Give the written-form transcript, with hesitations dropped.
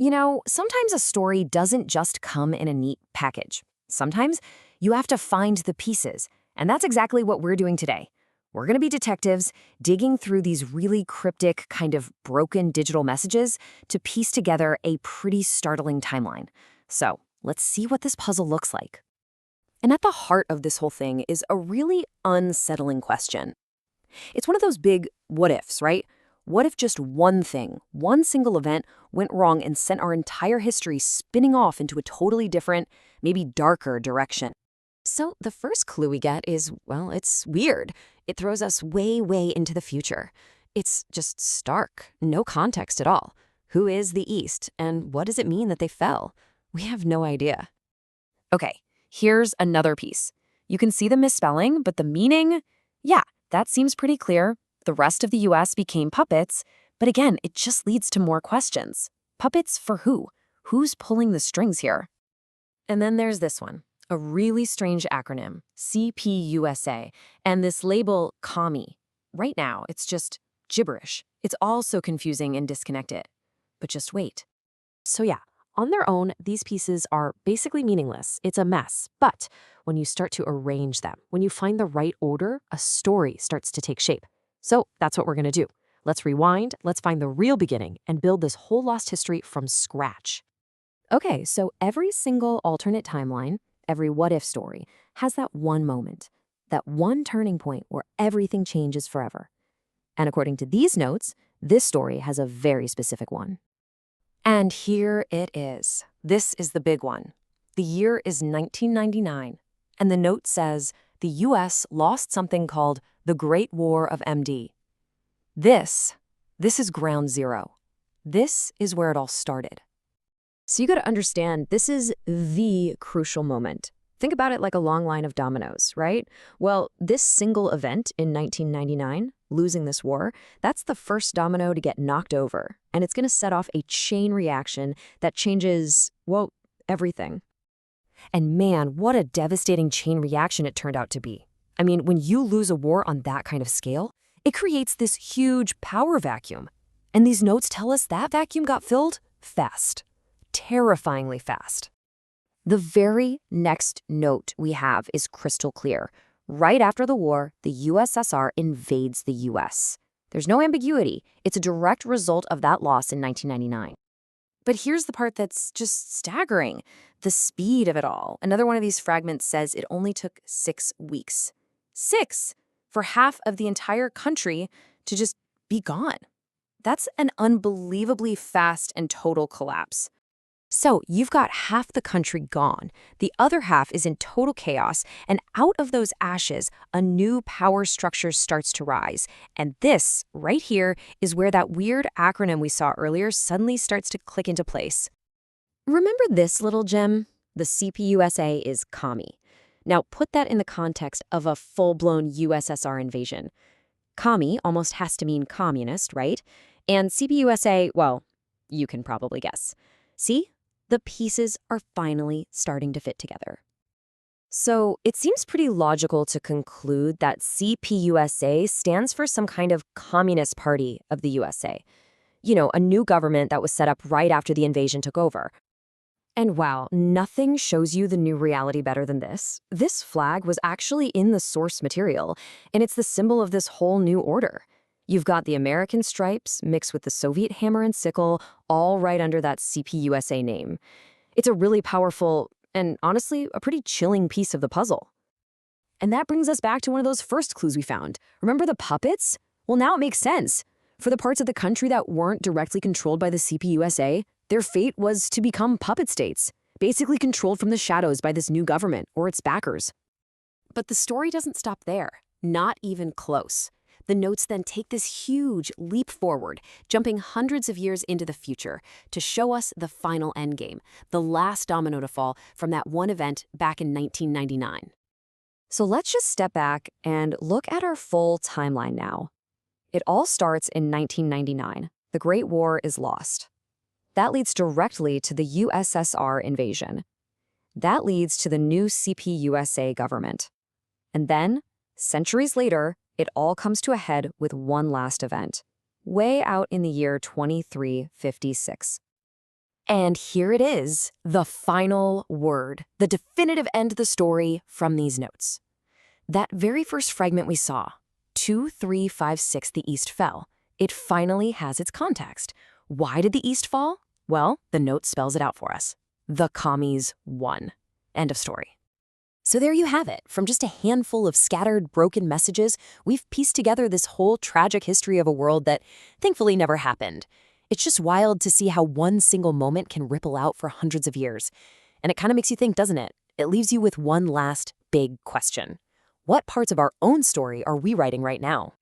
Sometimes a story doesn't just come in a neat package. Sometimes you have to find the pieces, and that's exactly what we're doing today. We're going to be detectives digging through these really cryptic, kind of broken digital messages to piece together a pretty startling timeline. So let's see what this puzzle looks like. And at the heart of this whole thing is a really unsettling question. It's one of those big what ifs, right? What if just one thing, one single event, went wrong and sent our entire history spinning off into a totally different, maybe darker direction? So the first clue we get is, well, it's weird. It throws us way, way into the future. It's just stark, no context at all. Who is the East, and what does it mean that they fell? We have no idea. Okay, here's another piece. You can see the misspelling, but the meaning? Yeah, that seems pretty clear. The rest of the US became puppets, but again, it just leads to more questions. Puppets for who? Who's pulling the strings here? And then there's this one, a really strange acronym, CPUSA, and this label, commie. Right now, it's just gibberish. It's all so confusing and disconnected. But just wait. So yeah, on their own, these pieces are basically meaningless. It's a mess. But when you start to arrange them, when you find the right order, a story starts to take shape. So that's what we're going to do. Let's rewind, let's find the real beginning, and build this whole lost history from scratch. Okay, so every single alternate timeline, every what-if story, has that one moment, that one turning point where everything changes forever. And according to these notes, this story has a very specific one. And here it is. This is the big one. The year is 1999, and the note says the U.S. lost something called the Great War of MD. This is ground zero. This is where it all started. So you got to understand, this is the crucial moment. Think about it like a long line of dominoes, right? Well, this single event in 1999, losing this war, that's the first domino to get knocked over. And it's going to set off a chain reaction that changes, well, everything. And man, what a devastating chain reaction it turned out to be. I mean, when you lose a war on that kind of scale, it creates this huge power vacuum. And these notes tell us that vacuum got filled fast. Terrifyingly fast. The very next note we have is crystal clear. Right after the war, the USSR invades the US. There's no ambiguity. It's a direct result of that loss in 1999. But here's the part that's just staggering. The speed of it all. Another one of these fragments says it only took 6 weeks. 6 for half of the entire country to just be gone. That's an unbelievably fast and total collapse. So you've got half the country gone. The other half is in total chaos, and out of those ashes, a new power structure starts to rise. And this, right here, is where that weird acronym we saw earlier suddenly starts to click into place. Remember this little gem? The CPUSA is commie. Now put that in the context of a full-blown USSR invasion. Commie almost has to mean communist, right? And CPUSA, well, you can probably guess. See? The pieces are finally starting to fit together. So it seems pretty logical to conclude that CPUSA stands for some kind of communist party of the USA. A new government that was set up right after the invasion took over. And wow, nothing shows you the new reality better than this. This flag was actually in the source material, and it's the symbol of this whole new order. You've got the American stripes mixed with the Soviet hammer and sickle, all right under that CPUSA name. It's a really powerful and honestly a pretty chilling piece of the puzzle. And that brings us back to one of those first clues we found. Remember the puppets? Well, now it makes sense. For the parts of the country that weren't directly controlled by the CPUSA, their fate was to become puppet states, basically controlled from the shadows by this new government or its backers. But the story doesn't stop there, not even close. The notes then take this huge leap forward, jumping hundreds of years into the future to show us the final endgame, the last domino to fall from that one event back in 1999. So let's just step back and look at our full timeline now. It all starts in 1999. The Great War is lost. That leads directly to the USSR invasion. That leads to the new CPUSA government. And then, centuries later, it all comes to a head with one last event, way out in the year 2356. And here it is, the final word, the definitive end of the story from these notes. That very first fragment we saw, 2356 the East fell, it finally has its context. Why did the East fall? Well, the note spells it out for us. The commies won. End of story. So there you have it. From just a handful of scattered, broken messages, we've pieced together this whole tragic history of a world that thankfully never happened. It's just wild to see how one single moment can ripple out for hundreds of years. And it kind of makes you think, doesn't it? It leaves you with one last big question. What parts of our own story are we writing right now?